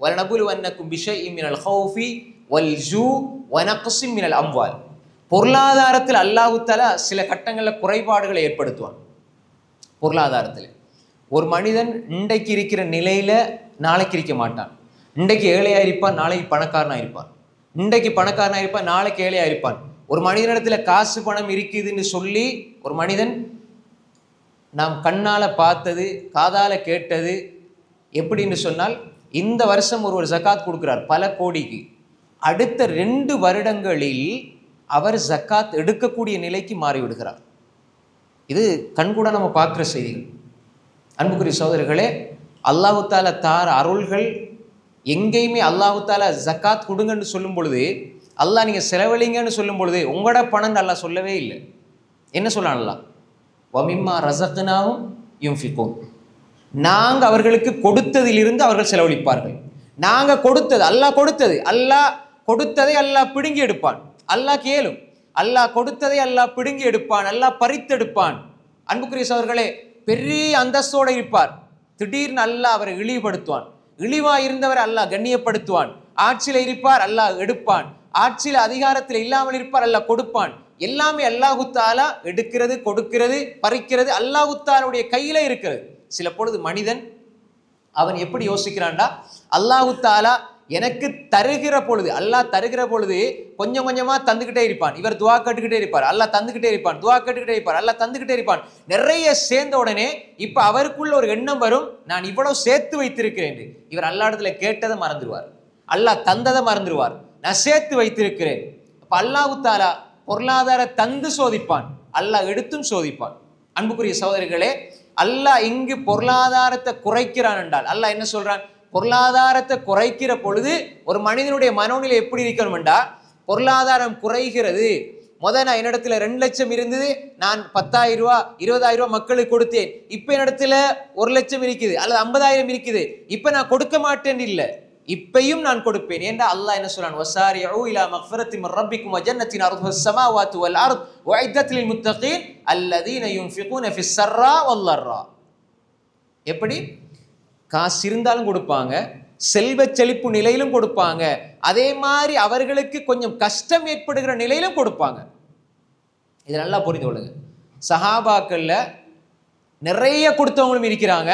வலனபுலுவன்னக்கும் பிஷைஇம் மினல் ஹௌஃபி வல் ஜூ வனக்ஸிம் மினல் அம்வால். பொருளாதாரத்தில் அல்லாஹ் தஆலா சில கட்டங்களில் குறைபாடுகளை ஏற்படுத்துவான். பொருளாதாரத்தில் ஒரு மனிதன் இன்றைக்கு இருக்கிற நிலையில நாளைக்கு இருக்க மாட்டான். இன்றைக்கு ஏழையா இருப்பான், நாளைக்கு பணக்காரனா இருப்பான். இன்றைக்கு பணக்காரனா இருப்பான், நாளைக்கு ஏழையா இருப்பான். ஒரு மனிதனிடத்துல காசு பணம் இருக்குதுன்னு சொல்லி ஒரு மனிதன் நாம் கண்ணால பார்த்தது காதால கேட்டது எப்படின்னு சொன்னால், இந்த வருஷம் ஒரு ஜக்காத் கொடுக்கிறார் பல கோடிக்கு, அடுத்த 2 வருடங்களில் அவர் ஜக்காத் எடுக்கக்கூடிய நிலைக்கு மாறிவிடுகிறார். இது கண்கூட நம்ம பார்க்குற செய்திகள். அன்புக்குரிய சகோதரர்களே, அல்லாஹு தாலா தார அருள்கள் எங்கேயுமே அல்லாஹு தாலா ஜக்காத் கொடுங்கன்னு சொல்லும் பொழுது, அல்லாஹ் நீங்கள் செலவழிங்கன்னு சொல்லும் பொழுது உங்களோட பணம் அல்லாஹ் சொல்லவே இல்லை. என்ன சொல்லலாம்? அல்லாஹ் வமிம்மா ரஸக்னாஹும் யுன்ஃபிகூன், நாங்கள் அவர்களுக்கு கொடுத்ததிலிருந்து அவர்கள் செலவழிப்பார்கள். நாங்கள் கொடுத்தது அல்லாஹ் கொடுத்தது, அல்லாஹ் கொடுத்ததை அல்லாஹ் பிடுங்கி எடுப்பான். அல்லாஹ் கேளும், அல்லாஹ் கொடுத்ததை அல்லாஹ் பிடுங்கி எடுப்பான், அல்லாஹ் பறித்தெடுப்பான். அன்புக்குரிய சகோதரர்களே, பெரிய அந்தஸ்தோடு இருப்பார், திடீர்னு அல்லாஹ் அவரை இழிவுபடுத்துவான். இழிவா இருந்தவர் அல்லாஹ் கண்ணியப்படுத்துவான். ஆட்சியில் இருப்பார், அல்லாஹ் எடுப்பான். ஆட்சியில் அதிகாரத்தில் இல்லாமல் இருப்பார், அல்லாஹ் கொடுப்பான். எல்லாமே அல்லாஹு தாலா எடுக்கிறது, கொடுக்கிறது, பறிக்கிறது அல்லாஹு தாலாவுடைய கையில இருக்கிறது. சில பொழுது மனிதன் அவன் எப்படி யோசிக்கிறான்டா, அல்லாஹு தாலா எனக்கு தருகிற பொழுது, அல்லாஹ் தருகிற பொழுது கொஞ்சம் கொஞ்சமா தந்துகிட்டே இருப்பான். இவர் துவா கேட்டுக்கிட்டே இருப்பார், அல்லாஹ் தந்துகிட்டே இருப்பான். துவா கேட்டுக்கிட்டே இருப்பார், அல்லாஹ் தந்துகிட்டே இருப்பான். நிறைய சேர்ந்த உடனே இப்ப அவருக்குள்ள ஒரு எண்ணம் வரும், நான் இவ்வளவு சேர்த்து வைத்திருக்கிறேன். இவர் அல்லாஹ் இடத்துல கேட்டதை மறந்துடுவார், அல்லாஹ் தந்ததை மறந்துடுவார். நான் சேர்த்து வைத்திருக்கிறேன். அப்ப அல்லாஹு தாலா பொருளாதார தந்து சோதிப்பான், அல்லாஹ் எடுத்தும் சோதிப்பான். அன்புக்குரிய சகோதரிகளே, அல்லாஹ் இங்கு பொருளாதாரத்தை குறைக்கிறான் என்றால் அல்லாஹ் என்ன சொல்றான்? பொருளாதாரத்தை குறைக்கிற பொழுது ஒரு மனிதனுடைய மனோநிலை எப்படி இருக்கணும் என்றா, பொருளாதாரம் குறைகிறது. நான் என்னிடத்துல 2 லட்சம் இருந்தது, நான் 10,000 ரூபா 20,000 ரூபா மக்களுக்கு கொடுத்தேன். இப்ப என்னிடத்துல 1 லட்சம் இருக்குது அல்லது 50,000 இருக்குது, இப்ப நான் கொடுக்க மாட்டேன் இல்லை, இப்பையும் நான் கொடுப்பேன். ஏண்டா அல்லாஹ் என்ன சொல்றான்? வஸாரிஉ இலா மக்ஃபிரத்தி மின் ரப்பிக்கும் வஜன்னத்தின் அர்துஹுஸ் ஸமாவாத்து வல் அர்த் வஅஇத்தத் லில் முத்தகீன் அல்லதீன யுன்ஃபிகூன ஃபிஸ் ஸர்ரா வல் ضرா. எப்படி? காசு இருந்தாலும் கொடுப்பாங்க, செல்வ செழிப்பு நிலையிலும் கொடுப்பாங்க, அதே மாதிரி அவர்களுக்கு கொஞ்சம் கஷ்டம் ஏற்படுகிற நிலையிலும் கொடுப்பாங்க. இது நல்லா புரிந்து கொள்ளுங்க. சஹாபாக்கள்ல நிறைய கொடுத்தவங்களும் இருக்கிறாங்க.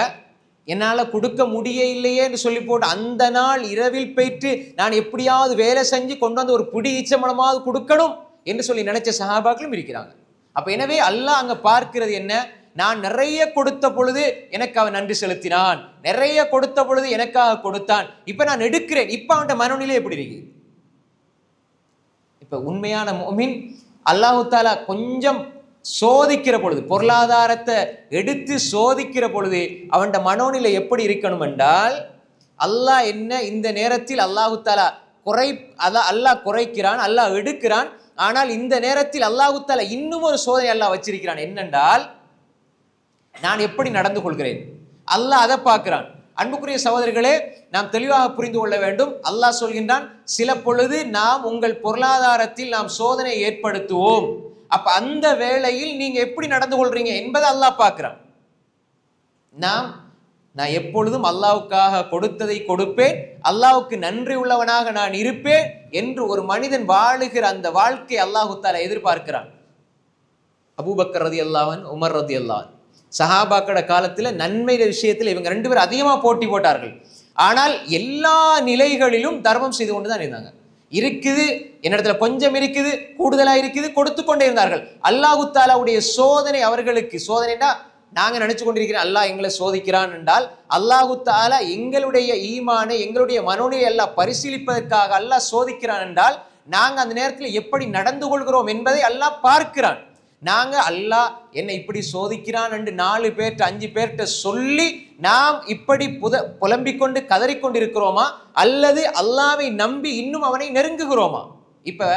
என்னால கொடுக்க முடியலையே என்று சொல்லி போட்டு அந்த நாள் இரவில் போயிட்டு நான் எப்படியாவது வேலை செஞ்சு கொண்டு வந்து ஒரு பிடி ஈச்சம்பழமாவது கொடுக்கணும் என்று சொல்லி நினைச்ச சஹாபாக்களும் இருக்கிறாங்க. அப்ப எனவே அல்லாஹ் அங்க பார்க்கிறது என்ன? நான் நிறைய கொடுத்த பொழுது எனக்கு அவன் நன்றி செலுத்தினான், நிறைய கொடுத்த பொழுது எனக்காக கொடுத்தான், இப்ப நான் எடுக்கிறேன். இப்ப அவன் மனநிலை எப்படி இருக்கு? இப்ப உண்மையான முஃமின் அல்லாஹு தஆலா கொஞ்சம் சோதிக்கிற பொழுது, பொருளாதாரத்தை எடுத்து சோதிக்கிற பொழுது அவன் மனோநிலை எப்படி இருக்கணும் என்றால், அல்லாஹ் என்ன இந்த நேரத்தில் அல்லாஹு தஆலா அல்லாஹ் குறைக்கிறான், அல்லாஹ் எடுக்கிறான். ஆனால் இந்த நேரத்தில் அல்லாஹு தஆலா இன்னும் ஒரு சோதனை அல்லாஹ் வச்சிருக்கிறான். என்னென்றால், நான் எப்படி நடந்து கொள்கிறேன், அல்லாஹ் அதை பார்க்கிறான். அன்புக்குரிய சகோதரர்களே, நாம் தெளிவாக புரிந்து கொள்ள வேண்டும். அல்லாஹ் சொல்கின்றான், சில பொழுது நாம் உங்கள் பொருளாதாரத்தில் நாம் சோதனை ஏற்படுத்துவோம். அப்ப அந்த வேளையில் நீங்க எப்படி நடந்து கொள்றீங்க என்பதை அல்லாஹ் பார்க்கிறான். நான் எப்பொழுதும் அல்லாஹ்வுக்காக கொடுத்ததை கொடுப்பேன், அல்லாஹ்வுக்கு நன்றி உள்ளவனாக நான் இருப்பேன் என்று ஒரு மனிதன் வாழுகிற அந்த வாழ்க்கை அல்லாஹ் தஆலா எதிர்பார்க்கிறான். அபூபக்கர் ரலியல்லாஹு அன்ஹு, உமர் ரலியல்லாஹு அன்ஹு சஹாபாக்கள காலத்துல நன்மை விஷயத்தில் இவங்க 2 பேரும் அதிகமா போட்டி போட்டார்கள். ஆனால் எல்லா நிலைகளிலும் தர்மம் செய்து கொண்டுதான் இருந்தாங்க. இருக்குது, என்னிடத்துல கொஞ்சம் இருக்குது, கூடுதலா இருக்குது, கொடுத்து கொண்டே இருந்தார்கள். அல்லாஹு தஆலாவுடைய சோதனை அவர்களுக்கு சோதனைனா, நாங்க நினைச்சு கொண்டிருக்கிறோம் அல்லாஹ் எங்களை சோதிக்கிறான் என்றால், அல்லாஹு தஆலா எங்களுடைய ஈமானை, எங்களுடைய மனோநிலை எல்லாம் பரிசீலிப்பதற்காக அல்லாஹ் சோதிக்கிறான் என்றால், நாங்க அந்த நேரத்தில் எப்படி நடந்து கொள்கிறோம் என்பதை அல்லாஹ் பார்க்கிறான். நாங்க அல்லாஹ் என்னை இப்படி சோதிக்கிறான் என்று 4 பேர்ட்ட 5 பேர்ட்ட சொல்லி நாம் இப்படி புலம்பிக் கொண்டு கதறிக்கொண்டிருக்கிறோமா, அல்லது அல்லாஹ்வை நம்பி இன்னும் அவனை நெருங்குகிறோமா? இப்ப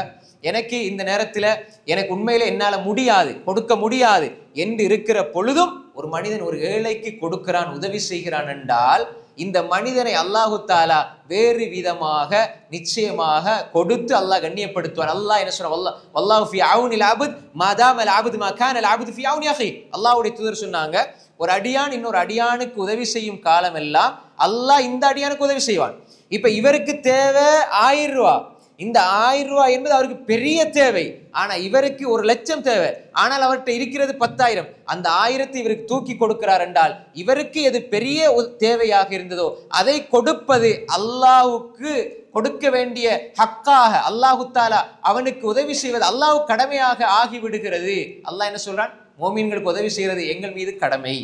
எனக்கு இந்த நேரத்துல எனக்கு உண்மையில என்னால முடியாது, கொடுக்க முடியாது என்று இருக்கிற பொழுதும் ஒரு மனிதன் ஒரு ஏழைக்கு கொடுக்கிறான், உதவி செய்கிறான் என்றால், இந்த மனிதனை அல்லாஹு தஆலா வேறு விதமாக நிச்சயமாக கொடுத்து அல்லாஹ் கண்ணியப்படுத்துவார். அல்லாஹ் என்ன சொல்றான்? வல்லாஹு ஃபீ அவுனில் அப்த் மாதாமல் அப்து மா கானல் அப்து ஃபீ அவுனி அஹி. அல்லாஹ்வுடைய தூதர் சொன்னாங்க, ஒரு அடியான் இன்னொரு அடியானுக்கு உதவி செய்யும் காலம் எல்லாம் அல்லாஹ் இந்த அடியானுக்கு உதவி செய்வான். இப்ப இவருக்கு தேவை 1000 ரூபா. இந்த 1000 ரூபாய் என்பது அவருக்கு பெரிய தேவை. ஆனா இவருக்கு 1,00,000 தேவை. ஆனால் அவர்கிட்ட இருக்கிறது 10,000. அந்த 1000 இவருக்கு தூக்கி கொடுக்கிறார் என்றால் இவருக்கு எது பெரிய தேவையாக இருந்ததோ அதை கொடுப்பது அல்லாஹ்வுக்கு கொடுக்க வேண்டிய ஹக்காக, அல்லாஹு தஆலா அவனுக்கு உதவி செய்வது அல்லாஹ் கடமையாக ஆகிவிடுகிறது. அல்லாஹ் என்ன சொல்றான்? மோமீன்களுக்கு உதவி செய்கிறது எங்கள் மீது கடமை.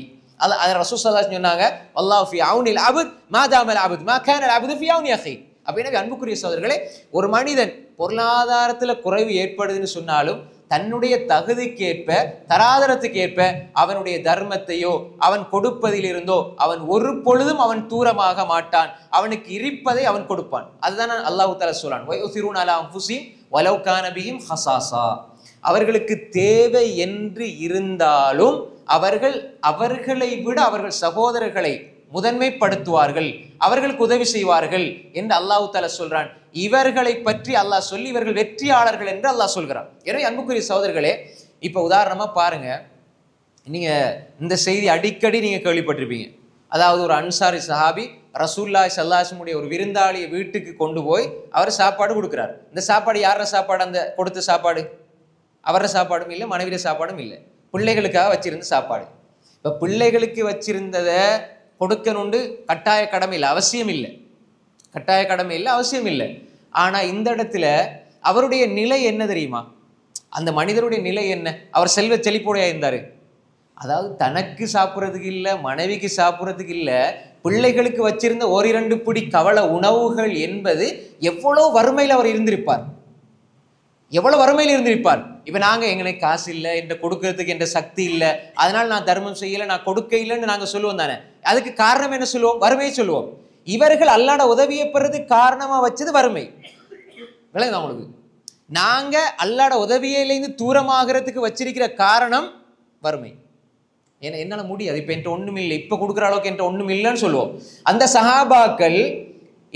அது ரசூல் ஸல்லல்லாஹு அலைஹி வஸல்லம் சொன்னாங்க, வல்லாஹு ஃபீ அவுனில் அப்த் மா தாமல் அப்த் மா கானல் அப்து ஃபீ அவுனி அஹி. அப்படியே அன்புக்குரிய சகோதரர்களே, ஒரு மனிதன் பொருளாதாரத்துல குறைவு ஏற்படுதுன்னு சொன்னாலும் தன்னுடைய தகுதிக்கேற்ப தராதரத்துக்கேற்ப அவனுடைய தர்மத்தையோ அவன் கொடுப்பதில் இருந்தோ அவன் ஒரு பொழுதும் அவன் தூரமாக மாட்டான். அவனுக்கு இருப்பதை அவன் கொடுப்பான். அதுதான் அல்லாஹ் தஆலா சொல்றான், வயுசிரூன அலா அன்ஃபுஸிஹிம் வலவ் கான பிஹிம் ஹஸாஸா. அவர்களுக்கு தேவை என்று இருந்தாலும் அவர்களை விட அவர்கள் சகோதரர்களை முதன்மைப்படுத்துவார்கள், அவர்களுக்கு உதவி செய்வார்கள் என்று அல்லாஹ் தஆலா சொல்றான். இவர்களை பற்றி அல்லாஹ் சொல்லி இவர்கள் வெற்றியாளர்கள் என்று அல்லாஹ் சொல்கிறான். எனவே அன்புக்குரிய சகோதரர்களே, இப்ப உதாரணமா பாருங்க, நீங்க இந்த செய்தி அடிக்கடி நீங்க கேள்விப்பட்டிருப்பீங்க. அதாவது ஒரு அன்சாரி சஹாபி ரசூலுல்லாஹி ஸல்லல்லாஹு அலைஹி வஸல்லம் ஒரு விருந்தாளியை வீட்டுக்கு கொண்டு போய் அவர் சாப்பாடு கொடுக்கிறார். இந்த சாப்பாடு யார சாப்பாடு? அந்த கொடுத்த சாப்பாடு அவர சாப்பாடும் இல்லை, மனைவிய சாப்பாடும் இல்லை, பிள்ளைகளுக்காக வச்சிருந்த சாப்பாடு. இப்ப பிள்ளைகளுக்கு வச்சிருந்ததை கொடுக்கணுண்டு கட்டாய கடமை இல்லை, அவசியம் இல்லை. கட்டாய கடமை இல்லை, அவசியம் இல்லை. ஆனா இந்த இடத்துல அவருடைய நிலை என்ன தெரியுமா? அந்த மனிதருடைய நிலை என்ன? அவர் செல்வ செழிப்போடையா இருந்தாரு. அதாவது தனக்கு சாப்பிட்றதுக்கு இல்லை, மனைவிக்கு சாப்பிட்றதுக்கு இல்லை, பிள்ளைகளுக்கு வச்சிருந்த 1-2 பிடி கவல உணவுகள் என்பது எவ்வளவு வறுமையில் அவர் இருந்திருப்பார், எவ்வளவு வறுமையில் இருந்திருப்பார். இப்ப நாங்க எங்களுக்கு காசு இல்லை, என்ற கொடுக்கறதுக்கு என்ற சக்தி இல்லை, அதனால நான் தர்மம் செய்யலை, நான் கொடுக்க இல்லைன்னு நாங்க சொல்லுவோம் தானே. அதுக்கு காரணம் என்ன சொல்லுவோம்? வறுமையை சொல்லுவோம். இவர்கள் அல்லாஹ்வோட உதவியை பெறதுக்கு காரணமா வச்சது வறுமை. விளங்குதா உங்களுக்கு? நாங்க அல்லாஹ்வோட உதவியிலிருந்து தூரமாகிறதுக்கு வச்சிருக்கிற காரணம் வறுமை. ஏன்னா என்னால முடியாது, இப்ப என்கிட்ட ஒண்ணும் இல்லை, இப்ப கொடுக்குற அளவுக்கு என்கிட்ட ஒண்ணும் இல்லைன்னு சொல்லுவோம். அந்த சஹாபாக்கள்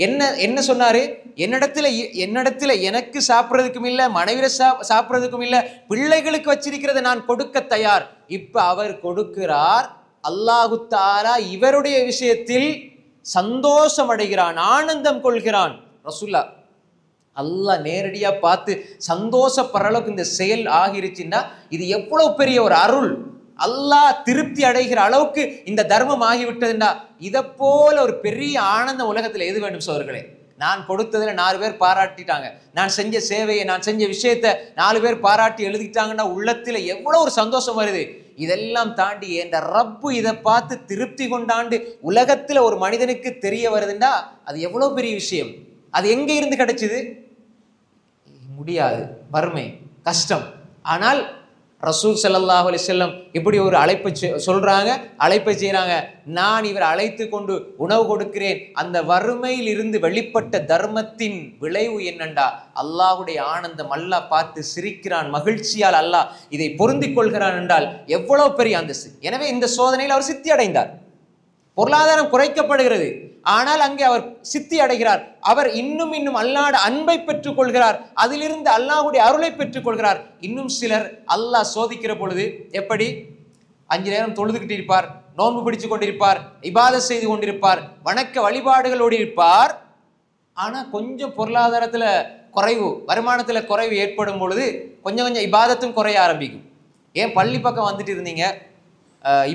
என்ன சொன்னாரு? என்னிடத்துல எனக்கு சாப்பிட்றதுக்கும் இல்லை, மனைவிய சாப்பிட்றதுக்கும் இல்லை, பிள்ளைகளுக்கு வச்சிருக்கிறத நான் கொடுக்க தயார். இப்ப அவர் கொடுக்கிறார். அல்லாஹு தஆலா இவருடைய விஷயத்தில் சந்தோஷம் அடைகிறான், ஆனந்தம் கொள்கிறான். ரசூலுல்லாஹ் அல்லாஹ் நேரடியா பார்த்து சந்தோஷப்படுற அளவுக்கு இந்த செயல் ஆகிருச்சுன்னா இது எவ்வளவு பெரிய ஒரு அருள். அல்லாஹ் திருப்தி அடைகிற அளவுக்கு இந்த தர்மம் ஆகிவிட்டதுன்னா இதை போல ஒரு பெரிய ஆனந்தம் உலகத்துல எது வேண்டும் சோதர்களே? நான் கொடுத்ததுல 4 பேர் பாராட்டிட்டாங்க, நான் செஞ்ச சேவையை, நான் செஞ்ச விஷயத்த 4 பேர் பாராட்டி எழுதிட்டாங்கன்னா உள்ளத்துல எவ்வளவு ஒரு சந்தோஷம் வருது. இதெல்லாம் தாண்டி என்ற ரப்பு இதை பார்த்து திருப்தி கொண்டாண்டு உலகத்துல ஒரு மனிதனுக்கு தெரிய வருதுன்னா அது எவ்வளவு பெரிய விஷயம். அது எங்க இருந்து கிடைச்சது? முடியாது, வறுமை, கஷ்டம். ஆனால் ரசூல் ஸல்லல்லாஹு அலைஹி வஸல்லம் இப்படி ஒரு அழைப்பை சொல்றாங்க, அழைப்பை செய்யறாங்க. நான் இவரை அழைத்து கொண்டு உணவு கொடுக்கிறேன். அந்த வறுமையில் இருந்து வெளிப்பட்ட தர்மத்தின் விளைவு என்னண்டா? அல்லாஹ்வுடைய ஆனந்தம். அல்லாஹ் பார்த்து சிரிக்கிறான், மகிழ்ச்சியால் அல்லாஹ் இதை பொருந்திக் கொள்கிறான் என்றால் எவ்வளவு பெரிய அந்தஸ்து. எனவே இந்த சோதனையில் அவர் சித்தி அடைந்தார். பொருளாதாரம் குறைக்கப்படுகிறது, ஆனால் அங்கே அவர் சித்தி அடைகிறார். அவர் இன்னும் அல்லாஹ்வுடைய அன்பை பெற்றுக் கொள்கிறார், அதிலிருந்து அல்லாஹ்வுடைய அருளை பெற்றுக் கொள்கிறார். இன்னும் சிலர் அல்லாஹ் சோதிக்கிற பொழுது எப்படி 5 நேரம் தொழுதுகிட்டு இருப்பார், நோன்பு பிடிச்சு கொண்டிருப்பார், இபாதத் செய்து கொண்டிருப்பார், வணக்க வழிபாடுகளோடு இருப்பார். ஆனா கொஞ்சம் பொருளாதாரத்துல குறைவு, வருமானத்துல குறைவு ஏற்படும் பொழுது கொஞ்சம் இபாதத்தும் குறைய ஆரம்பிக்கும். ஏன் பள்ளி பக்கம் வந்துட்டு இருந்தீங்க,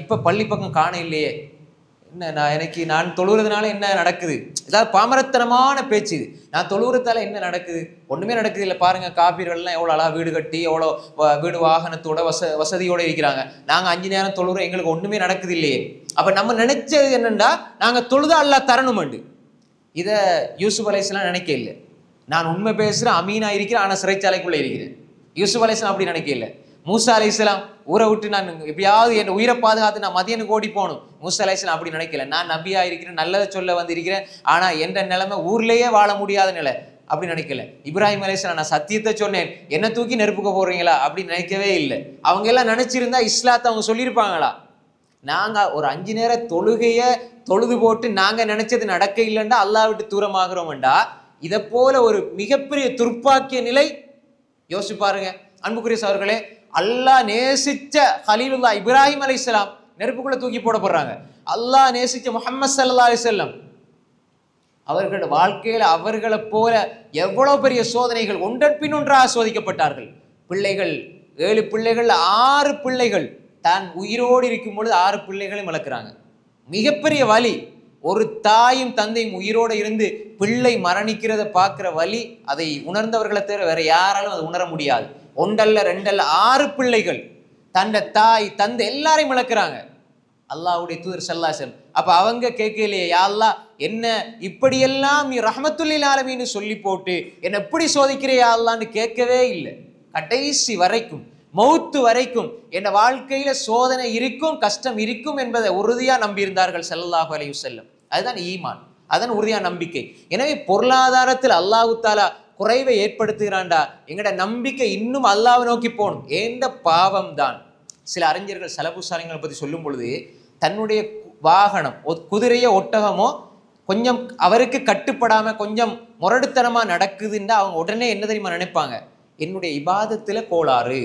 இப்ப பள்ளி பக்கம் காண இல்லையே, என்ன நான் தொழுகிறதுனால என்ன நடக்குது? ஏதாவது பாமரத்தனமான பேச்சு இது. நான் தொழுகிறதால என்ன நடக்குது? ஒண்ணுமே நடக்குது இல்லை. பாருங்க, காபீர்கள்லாம் எவ்வளோ அழகா வீடு கட்டி எவ்வளோ வீடு வாகனத்தோட வசதியோட இருக்கிறாங்க. நாங்க 5 நேரம் தொழுகிறோம், எங்களுக்கு ஒண்ணுமே நடக்குது இல்லையே. அப்ப நம்ம நினைச்சது என்னன்னா நாங்க தொழுதா அல்லாஹ் தரணும்ண்டு. இதை யூசுப் அலைஹிஸ்ஸலாம் நினைக்க இல்லை. நான் உண்மை பேசுறேன், அமீனா இருக்கிறேன், ஆனா சிறைச்சாலைக்குள்ள இருக்கிறேன். யூசுப் அலைஹிஸ்ஸலாம் அப்படி நினைக்க இல்லை. மூசா அலைஹிஸ்ஸலாம் ஊரை விட்டு நான் எப்படியாவது என் உயிரை பாதுகாத்து நான் மதியனுக்கு ஓடி போகணும். மூசா அலைஹிஸ்ஸலாம் அப்படி நினைக்கல. நான் நபியா இருக்கிறேன், நல்லதை சொல்ல வந்திருக்கிறேன், ஆனா என்ற நிலைமை ஊர்லயே வாழ முடியாத நிலை, அப்படி நினைக்கல. இப்ராஹிம் அலைஹிஸ்ஸலாம் நான் சத்தியத்தை சொன்னேன், என்ன தூக்கி நெருப்புக்க போறீங்களா அப்படி நினைக்கவே இல்லை. அவங்க எல்லாம் நினைச்சிருந்தா இஸ்லாத்தை அவங்க சொல்லியிருப்பாங்களா? நாங்க ஒரு 5 நேர தொழுகைய தொழுது போட்டு நாங்க நினைச்சது நடக்க இல்லைண்டா அல்லாஹ் விட்டு தூரமாகிறோம்டா. இதை போல ஒரு மிகப்பெரிய துர்ப்பாக்கிய நிலை யோசிச்சு பாருங்க அன்புக்குரிய சகோதரர்களே. அல்லாஹ் நேசிச்ச கலீலுல்லாஹ் இப்ராஹிம் அலைஹிஸ்ஸலாம் நெருப்புக்குள்ள தூக்கி போடப்படுறாங்க. அல்லாஹ் நேசிச்ச முஹம்மது ஸல்லல்லாஹு அலைஹி வஸல்லம் அவர்களோட வாழ்க்கையில் அவர்களை போல எவ்வளவு பெரிய சோதனைகள் ஒன்றன் பின் ஒன்றாக சோதிக்கப்பட்டார்கள். பிள்ளைகள் 7 பிள்ளைகள் 6 பிள்ளைகள் தான் உயிரோடு இருக்கும் பொழுது 6 பிள்ளைகளையும் இழக்கிறாங்க. மிகப்பெரிய வலி. ஒரு தாயும் தந்தையும் உயிரோடு இருந்து பிள்ளை மரணிக்கிறத பார்க்கிற வலி, அதை உணர்ந்தவர்களை தவிர வேற யாராலும் அதை உணர முடியாது. 1 அல்ல 2 அல்ல 6 பிள்ளைகள் தன்னை தாய் தந்தை எல்லாரையும் இழக்கிறாங்க. அல்லாஹ்வுடைய தூதர் ஸல்லல்லாஹு அலைஹி வஸல்லம் அப்ப அவங்க கேட்கலையே, யா அல்லாஹ் என்ன இப்படியெல்லாம் நீ ரஹ்மத்துல் ஆலமீன்னு சொல்லி போட்டு என்ன எப்படி சோதிக்கிறே யா அல்லாஹ்னு கேட்கவே இல்லை. கடைசி வரைக்கும் மௌத்து வரைக்கும் என் வாழ்க்கையில சோதனை இருக்கும், கஷ்டம் இருக்கும் என்பதை உறுதியா நம்பியிருந்தார்கள் ஸல்லல்லாஹு அலைஹி வஸல்லம். அதுதான் ஈமான், அதான் உறுதியான நம்பிக்கை. எனவே பொருளாதாரத்தில் அல்லாஹ் தஆலா குறைவை ஏற்படுத்துகிறான்டா, எங்கட நம்பிக்கை இன்னும் அல்லாஹ்வை நோக்கி போகணும். ஏண்ட பாவம் தான். சில அறிஞர்கள் சலபு சாலிங்களை பற்றி சொல்லும் பொழுது, தன்னுடைய வாகனம் குதிரையோ ஒட்டகமோ கொஞ்சம் அவருக்கு கட்டுப்படாம கொஞ்சம் முரடுத்தனமா நடக்குதுன்னா அவங்க உடனே என்ன தெரியுமா நினைப்பாங்க, என்னுடைய இபாதத்துல கோளாறு,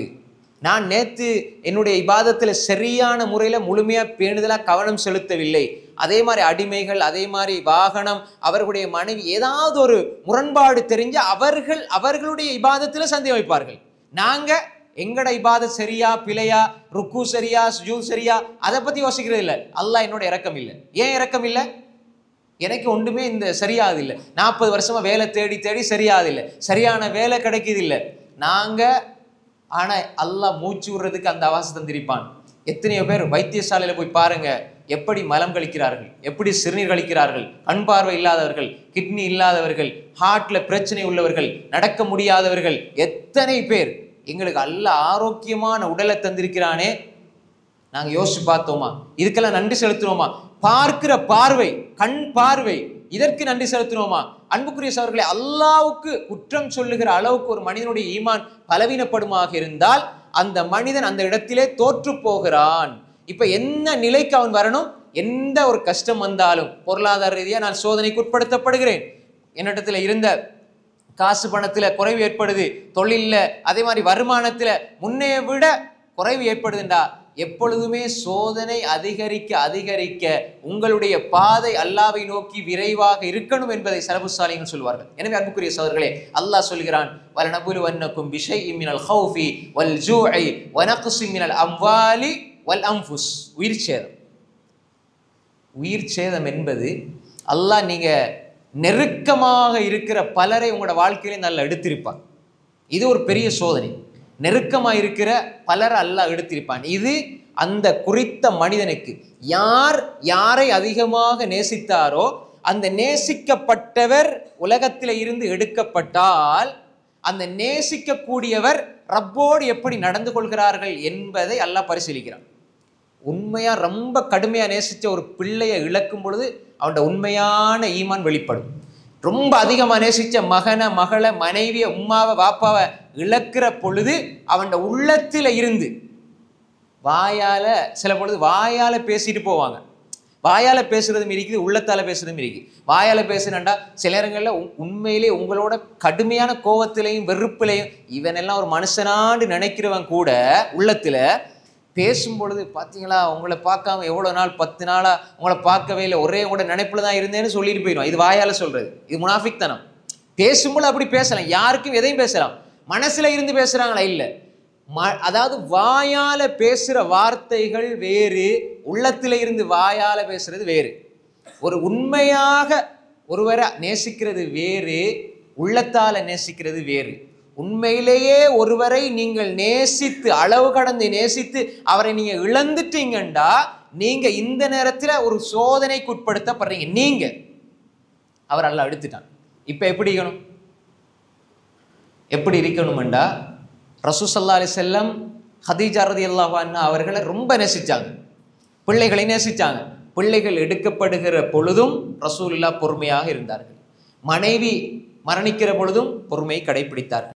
நான் நேற்று என்னுடைய இபாதத்துல சரியான முறையில முழுமையா பேணுதலா கவனம் செலுத்தவில்லை. அதே மாதிரி அடிமைகள், அதே மாதிரி வாகனம், அவர்களுடைய மனைவி, ஏதாவது ஒரு முரண்பாடு தெரிஞ்ச அவர்களுடைய இபாதத்துல சந்தேகம் வைப்பார்கள். நாங்க எங்கட இபாதத் சரியா பிழையா, ருக்கு சரியா சுஜூத் சரியா, அதை பத்தி யோசிக்கிறது இல்லை. அல்லாஹ் என்னோட இரக்கம் இல்லை. ஏன் இரக்கம் இல்லை? எனக்கு ஒன்றுமே இந்த சரியாது இல்லை. 40 வருஷமா வேலை தேடி தேடி சரியாது இல்லை, சரியான வேலை கிடைக்குது இல்லை. நாங்க ஆனா அல்லாஹ் மூச்சு விடுறதுக்கு அந்த அவகாசம் தந்திருப்பான். எத்தனையோ பேர் வைத்தியசாலையில போய் பாருங்க, எப்படி மலம் கழிக்கிறார்கள், எப்படி சிறுநீர் கழிக்கிறார்கள். கண் பார்வை இல்லாதவர்கள், கிட்னி இல்லாதவர்கள், ஹார்ட்ல பிரச்சனை உள்ளவர்கள், நடக்க முடியாதவர்கள், எத்தனை பேர். எங்களுக்கு அல்லாஹ் ஆரோக்கியமான உடலை தந்திருக்கிறானே, நாங்க யோசிச்சு பார்த்தோமா? இதுக்கெல்லாம் நன்றி செலுத்துவோமா? பார்க்கிற பார்வை, கண் பார்வை, இதற்கு நன்றி செலுத்துவோமா? அன்புக்குரிய சகோதரர்களே, அல்லாஹ்வுக்கு குற்றம் சொல்லுகிற அளவுக்கு ஒரு மனிதனுடைய ஈமான் பலவீனப்படுமாக இருந்தால் அந்த மனிதன் அந்த இடத்திலே தோற்று போகிறான். இப்ப என்ன நிலைக்கு அவன் வரணும்? எந்த ஒரு கஷ்டம் வந்தாலும், பொருளாதார ரீதியா நான் சோதனைக்கு உட்படுத்தப்படுகிறேன், என்னிடத்துல இருந்த காசு பணத்துல குறைவு ஏற்படுது, தொழில்ல அதே மாதிரி வருமானத்துல முன்னைய விட குறைவு ஏற்படுதுண்டா, எப்பொழுதுமே சோதனை அதிகரிக்க அதிகரிக்க உங்களுடைய பாதை அல்லாஹ்வை நோக்கி விரைவாக இருக்கணும் என்பதை சலஃபு ஸாலிஹீன் சொல்வார்கள். எனவே அன்புக்குரிய சகோதரர்களே, அல்லாஹ் சொல்கிறான், வலனபுலுவன்னக்கும் பிஷைஇன் மினல் ஹௌஃபி வல் ஜூஇ வ நக்ஸின் மினல் அம்வாலி வல் அன்ஃபுஸ். உயிர் சேதம் என்பது அல்லாஹ் நீங்க நெருக்கமாக இருக்கிற பலரை உங்களோட வாழ்க்கையில நல்லா எடுத்திருப்பான். இது ஒரு பெரிய சோதனை. நெருக்கமாக இருக்கிற பலரை அல்லாஹ் எடுத்திருப்பான். இது அந்த குறித்த மனிதனுக்கு யாரை அதிகமாக நேசித்தாரோ அந்த நேசிக்கப்பட்டவர் உலகத்தில் இருந்து எடுக்கப்பட்டால் அந்த நேசிக்கக்கூடியவர் ரப்போடு எப்படி நடந்து கொள்கிறார்கள் என்பதை அல்லாஹ் பரிசீலிக்கிறான். உண்மையா ரொம்ப கடுமையா நேசிச்ச ஒரு பிள்ளையை இழக்கும் பொழுது அவனோட உண்மையான ஈமான் வெளிப்படும். ரொம்ப அதிகமாக நேசிச்ச மகனை, மகளை, மனைவியை, உம்மாவை, வாப்பாவை இழக்கிற பொழுது அவன் உள்ளத்துல இருந்து வாயால, சில பொழுது வாயால பேசிட்டு போவாங்க. வாயால பேசுறதும் இருக்குது, உள்ளத்தால பேசுறதும் இருக்கு. வாயால பேசுனா சில நேரங்களில் உண்மையிலே உங்களோட கடுமையான கோபத்திலையும் வெறுப்பிலையும் இவனெல்லாம் ஒரு மனுஷனாண்டு நினைக்கிறவன் கூட உள்ளத்துல பேசும் பொழுது, பார்த்தீங்களா உங்களை பார்க்காம எவ்வளோ நாள், 10 நாளா உங்களை பார்க்கவே இல்லை, ஒரே கூட நினைப்புல தான் இருந்தேன்னு சொல்லிட்டு போயிடுவான். இது வாயால சொல்றது, இது முனாஃபிக் தனம். பேசும்போது அப்படி பேசலாம், யாருக்கும் எதையும் பேசலாம். மனசுல இருந்து பேசுறாங்களா? இல்லை. அதாவது வாயால பேசுற வார்த்தைகள் வேறு, உள்ளத்தில இருந்து வாயால பேசுறது வேறு. ஒரு உண்மையாக ஒருவரை நேசிக்கிறது வேறு, உள்ளத்தால நேசிக்கிறது வேறு. உண்மையிலேயே ஒருவரை நீங்கள் நேசித்து, அளவு கடந்து நேசித்து அவரை நீங்க இழந்துட்டீங்கண்டா நீங்க இந்த நேரத்துல ஒரு சோதனைக்கு உட்படுத்தப்படுறீங்க. நீங்க அவர் அல்லாஹ் எடுத்துட்டான். இப்ப எப்படி இருக்கணும்டா, ரசூல் ஸல்லல்லாஹு அலைஹி வஸல்லம் ஹதீஜா ரலியல்லாஹு அன்ஹா அவர்களை ரொம்ப நேசிச்சாங்க, பிள்ளைகளை நேசிச்சாங்க. பிள்ளைகள் எடுக்கப்படுகிற பொழுதும் ரசூலுல்லாஹ் பொறுமையாக இருந்தார்கள். மனைவி மரணிக்கிற பொழுதும் பொறுமையை கடைபிடித்தார்கள்.